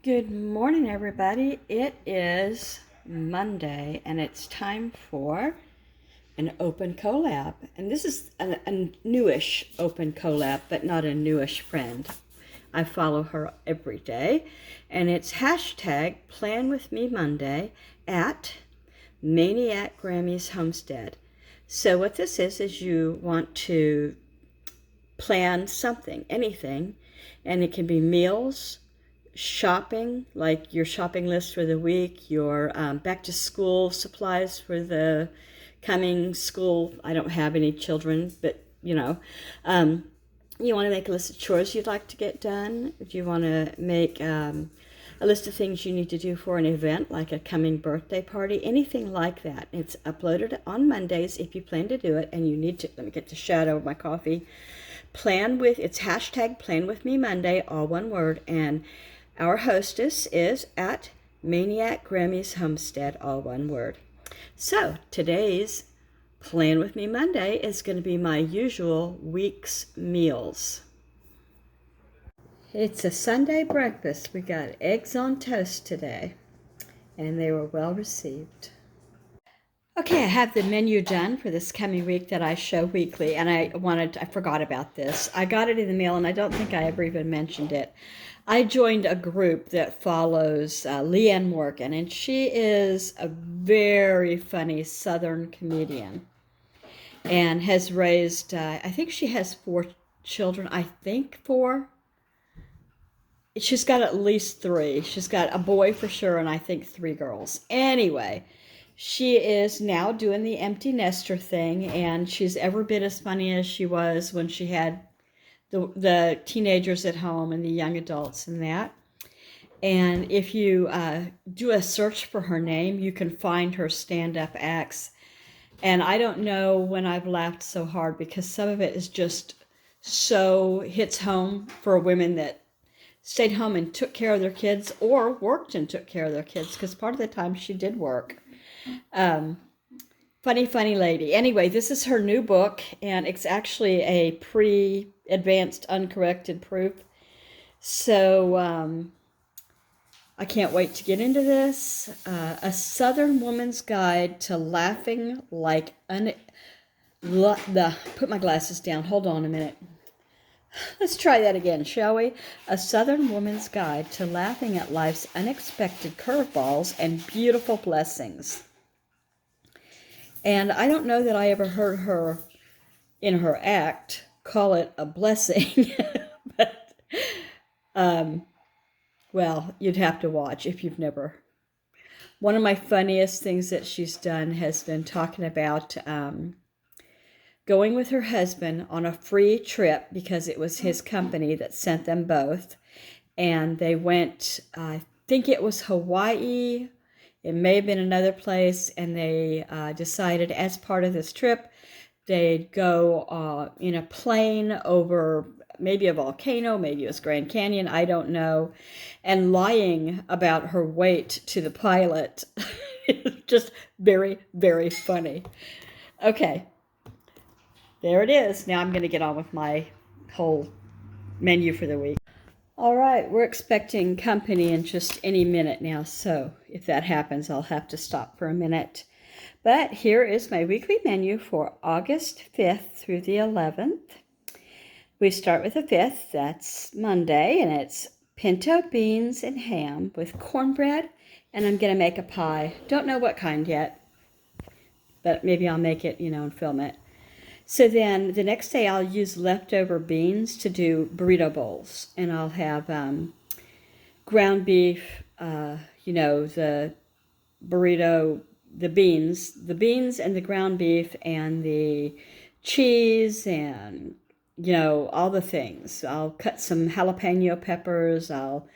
Good morning, everybody. It is Monday, and it's time for an open collab. And this is a newish open collab, but not a newish friend. I follow her every day, and it's hashtag Plan With Me Monday at Maniac Grammy's Homestead. So what this is you want to plan something, anything, and it can be meals, shopping, like your shopping list for the week, your back to school supplies for the coming school. I don't have any children, but you want to make a list of chores you'd like to get done. Do you want to make a list of things you need to do for an event, like a coming birthday party, anything like that? It's uploaded on Mondays if you plan to do it, and you need to, let me get the shadow of my coffee. It's hashtag Plan With Me Monday, all one word, and our hostess is at Maniac Grammy's Homestead, all one word. So today's Plan With Me Monday is going to be my usual week's meals. It's a Sunday breakfast. We got eggs on toast today, and they were well received. Okay, I have the menu done for this coming week that I show weekly, and I forgot about this. I got it in the mail, and I don't think I ever even mentioned it. I joined a group that follows Leanne Morgan, and she is a very funny Southern comedian and has raised, I think she has 4 children, I think 4. She's got at least 3. She's got a boy for sure, and I think 3 girls. Anyway, she is now doing the empty nester thing, and she's ever been as funny as she was when she had the teenagers at home and the young adults and that. And if you do a search for her name, you can find her stand-up acts. And I don't know when I've laughed so hard, because some of it is just so hits home for women that stayed home and took care of their kids, or worked and took care of their kids, because part of the time she did work. Funny lady. Anyway, this is her new book, and it's actually a pre-advanced uncorrected proof. So I can't wait to get into this. A Southern Woman's Guide to Laughing Like Put my glasses down. Hold on a minute. Let's try that again, shall we? A Southern Woman's Guide to Laughing at Life's Unexpected Curveballs and Beautiful Blessings. And I don't know that I ever heard her in her act call it a blessing. But, well, you'd have to watch if you've never. One of my funniest things that she's done has been talking about going with her husband on a free trip, because it was his company that sent them both. And they went, I think it was Hawaii. It may have been another place, and they decided as part of this trip, they'd go in a plane over maybe a volcano, maybe it was Grand Canyon, I don't know, and lying about her weight to the pilot. Just very, very funny. Okay, there it is. Now I'm going to get on with my whole menu for the week. All right, we're expecting company in just any minute now, so if that happens, I'll have to stop for a minute. But here is my weekly menu for August 5th through the 11th. We start with the 5th, that's Monday, and it's pinto beans and ham with cornbread, and I'm going to make a pie. Don't know what kind yet, but maybe I'll make it, and film it. So then the next day I'll use leftover beans to do burrito bowls. And I'll have ground beef, the burrito, the beans and the ground beef and the cheese and, all the things. I'll cut some jalapeno peppers. I'll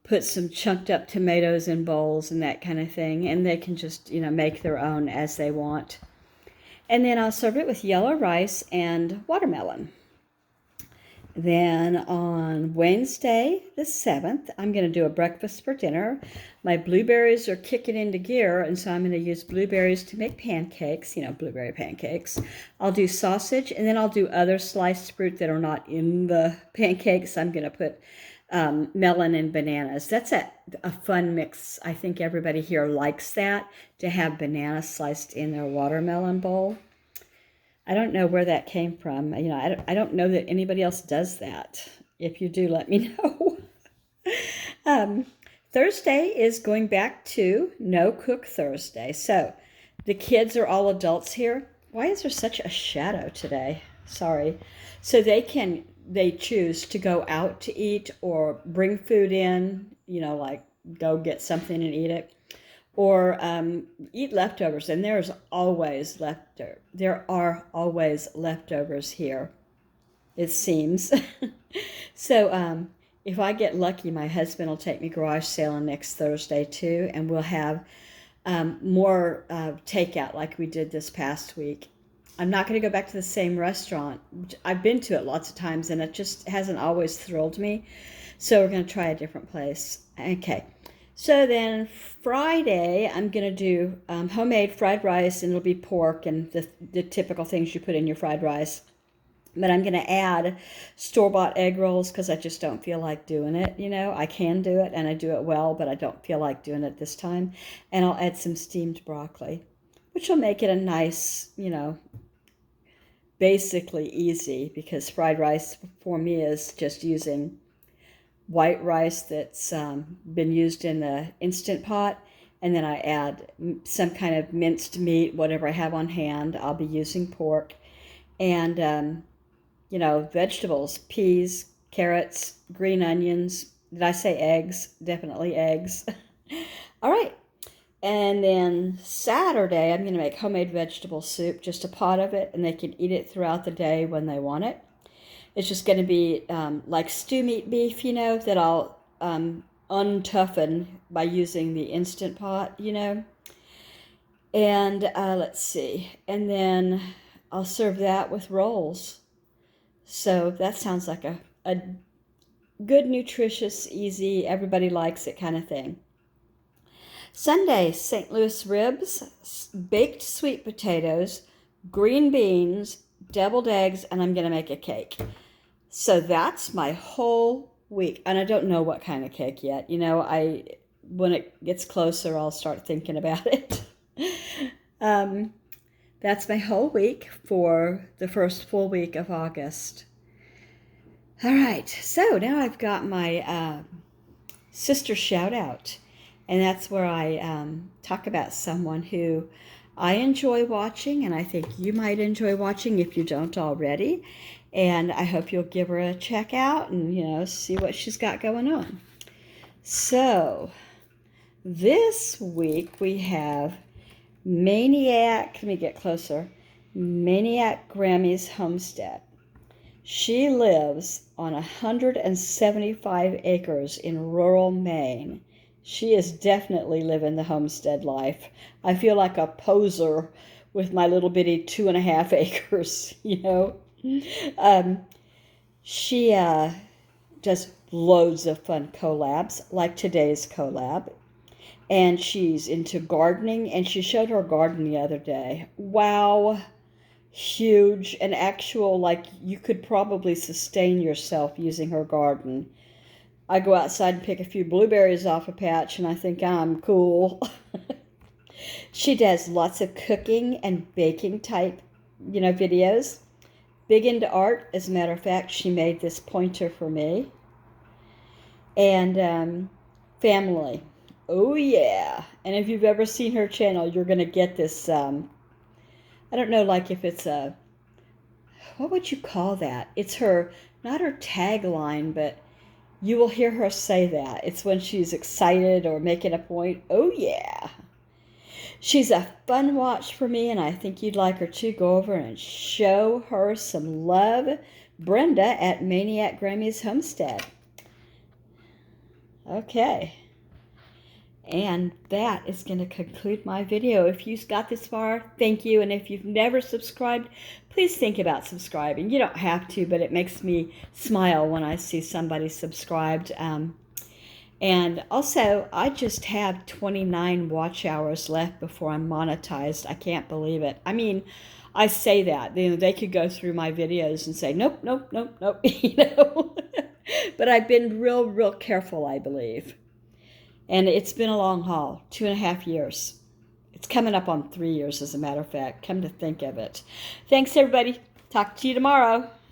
put some chunked up tomatoes in bowls and that kind of thing. And they can just, make their own as they want. And then I'll serve it with yellow rice and watermelon. Then on Wednesday, the 7th, I'm going to do a breakfast for dinner. My blueberries are kicking into gear, and so I'm going to use blueberries to make pancakes, blueberry pancakes. I'll do sausage, and then I'll do other sliced fruit that are not in the pancakes. I'm going to put melon and bananas. That's a fun mix. I think everybody here likes that, to have banana sliced in their watermelon bowl. I don't know where that came from. You know, I don't know that anybody else does that. If you do, let me know. um, Thursday is going back to No Cook Thursday. So the kids are all adults here. Why is there such a shadow today? Sorry. So they choose to go out to eat or bring food in, you know, like go get something and eat it, or eat leftovers. And there are always leftovers here, it seems. So if I get lucky, my husband will take me garage sailing next Thursday too, and we'll have more takeout like we did this past week. I'm not going to go back to the same restaurant. I've been to it lots of times, and it just hasn't always thrilled me. So we're going to try a different place. Okay. So then Friday, I'm going to do homemade fried rice, and it'll be pork and the typical things you put in your fried rice. But I'm going to add store-bought egg rolls because I just don't feel like doing it. You know, I can do it, and I do it well, but I don't feel like doing it this time. And I'll add some steamed broccoli, which will make it a nice, you know, basically easy, because fried rice for me is just using white rice that's been used in the Instant Pot, and then I add some kind of minced meat, whatever I have on hand. I'll be using pork, and you know, vegetables, peas, carrots, green onions. Did I say eggs? Definitely eggs. All right. And then Saturday, I'm going to make homemade vegetable soup, just a pot of it, and they can eat it throughout the day when they want it. It's just going to be like stew meat beef, you know, that I'll untoughen by using the Instant Pot, you know. And let's see. And then I'll serve that with rolls. So that sounds like a good, nutritious, easy, everybody likes it kind of thing. Sunday, St. Louis ribs, baked sweet potatoes, green beans, deviled eggs, and I'm going to make a cake. So that's my whole week. And I don't know what kind of cake yet. You know, when it gets closer, I'll start thinking about it. That's my whole week for the first full week of August. All right, so now I've got my sister shout out, and that's where I talk about someone who I enjoy watching, and I think you might enjoy watching if you don't already. And I hope you'll give her a check out and, you know, see what she's got going on. So this week we have Maniac, let me get closer, Maniac Grammy's Homestead. She lives on 175 acres in rural Maine. She is definitely living the homestead life. I feel like a poser with my little bitty 2.5 acres, you know. She does loads of fun collabs, like today's collab. And she's into gardening, and she showed her garden the other day. Wow, huge, and actual, like you could probably sustain yourself using her garden. I go outside and pick a few blueberries off a patch, and I think I'm cool. She does lots of cooking and baking type, you know, videos. Big into art. As a matter of fact, she made this pointer for me. And family. Oh, yeah. And if you've ever seen her channel, you're going to get this, I don't know, like if it's what would you call that? It's her, not her tagline, but you will hear her say that. It's when she's excited or making a point. Oh, yeah. She's a fun watch for me, and I think you'd like her to go over and show her some love. Brenda at Maniac Grammy's Homestead. Okay. And that is going to conclude my video. If you got this far, thank you. And if you've never subscribed, please think about subscribing. You don't have to, but it makes me smile when I see somebody subscribed. And also, I just have 29 watch hours left before I'm monetized. I can't believe it. I mean, I say that. You know, they could go through my videos and say, nope, nope, nope, nope, you know. But I've been real careful, I believe. And it's been a long haul, 2.5 years. It's coming up on 3 years, as a matter of fact, come to think of it. Thanks, everybody. Talk to you tomorrow.